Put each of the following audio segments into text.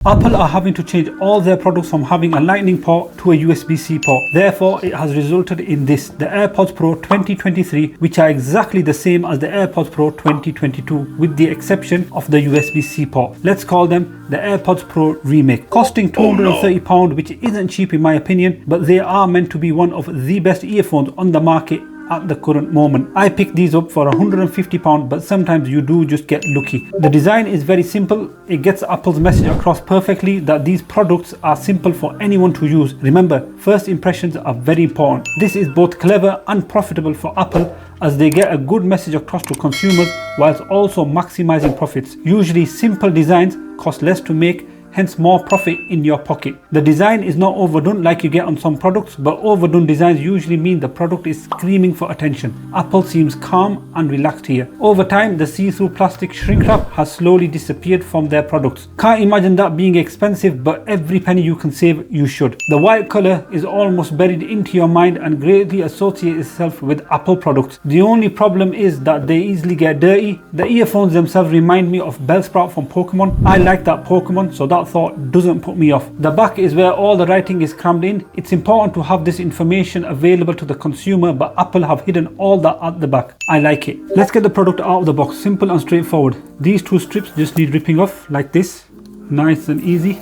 Apple are having to change all their products from having a lightning port to a USB-C port. Therefore, it has resulted in this, the AirPods Pro 2023, which are exactly the same as the AirPods Pro 2022 with the exception of the USB-C port. Let's call them the AirPods Pro Remake. Costing £230, which isn't cheap in my opinion, but they are meant to be one of the best earphones on the market at the current moment. I picked these up for £150, but sometimes you do just get lucky. The design is very simple. It gets Apple's message across perfectly that these products are simple for anyone to use. Remember, first impressions are very important. This is both clever and profitable for Apple as they get a good message across to consumers whilst also maximizing profits. Usually simple designs cost less to make, hence more profit in your pocket. The design is not overdone like you get on some products, but overdone designs usually mean the product is screaming for attention. Apple seems calm and relaxed here. Over time, the see-through plastic shrink wrap has slowly disappeared from their products. Can't imagine that being expensive, but every penny you can save, you should. The white color is almost buried into your mind and greatly associates itself with Apple products. The only problem is that they easily get dirty. The earphones themselves remind me of Bellsprout from Pokemon. I like that Pokemon, so that thought doesn't put me off. The back is where all the writing is crammed in. It's important to have this information available to the consumer, but Apple have hidden all that at the back. I like it. Let's get the product out of the box. Simple and straightforward. These two strips just need ripping off like this. Nice and easy.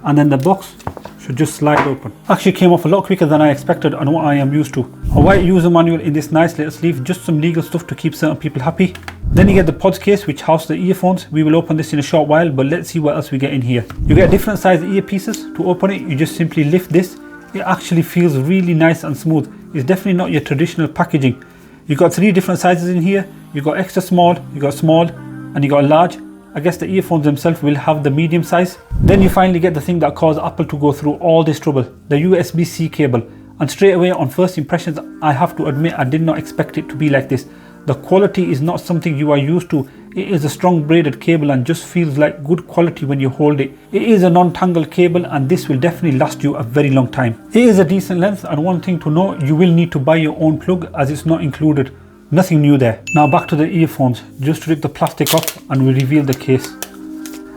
And then the box should just slide open. Actually came off a lot quicker than I expected and what I am used to. A white user manual in this nice little sleeve, just some legal stuff to keep certain people happy. Then you get the pods case which houses the earphones. We will open this in a short while, but let's see what else we get in here. You get different size earpieces. To open it, you just simply lift this. It actually feels really nice and smooth. It's definitely not your traditional packaging. You got three different sizes in here. You got extra small, you got small, and you got large. I guess the earphones themselves will have the medium size. Then you finally get the thing that caused Apple to go through all this trouble, the USB-C cable. And straight away on first impressions, I have to admit I did not expect it to be like this. The quality is not something you are used to. It is a strong braided cable and just feels like good quality when you hold it. It is a non-tangled cable and this will definitely last you a very long time. It is a decent length, and one thing to note, you will need to buy your own plug as it's not included. Nothing new there. Now back to the earphones. Just rip the plastic off and we reveal the case.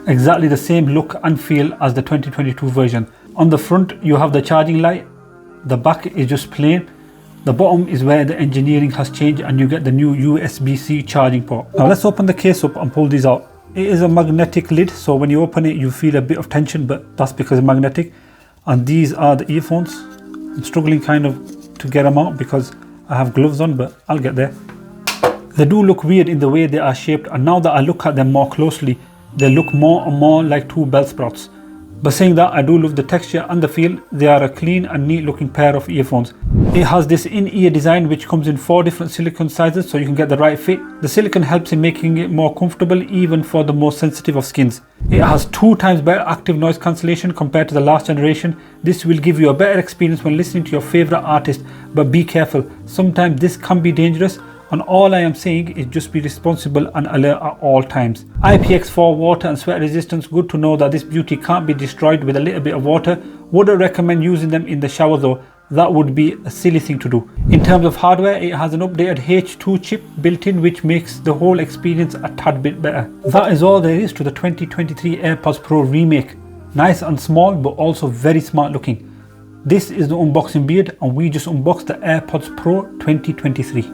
Exactly the same look and feel as the 2022 version. On the front you have the charging light. The back is just plain. The bottom is where the engineering has changed and you get the new USB-C charging port. Now let's open the case up and pull these out. It is a magnetic lid, so when you open it you feel a bit of tension, but that's because it's magnetic. And these are the earphones. I'm struggling kind of to get them out because I have gloves on, but I'll get there. They do look weird in the way they are shaped, and now that I look at them more closely, they look more and more like two Bellsprouts. But saying that, I do love the texture and the feel. They are a clean and neat looking pair of earphones. It has this in-ear design which comes in 4 different silicone sizes so you can get the right fit. The silicone helps in making it more comfortable even for the most sensitive of skins. It has 2 times better active noise cancellation compared to the last generation. This will give you a better experience when listening to your favorite artist, but be careful. Sometimes this can be dangerous. And all I am saying is just be responsible and alert at all times. IPX4 water and sweat resistance. Good to know that this beauty can't be destroyed with a little bit of water. Wouldn't recommend using them in the shower though. That would be a silly thing to do. In terms of hardware, it has an updated H2 chip built in which makes the whole experience a tad bit better. That is all there is to the 2023 AirPods Pro Remake. Nice and small but also very smart looking. This is the unboxing beard and we just unboxed the AirPods Pro 2023.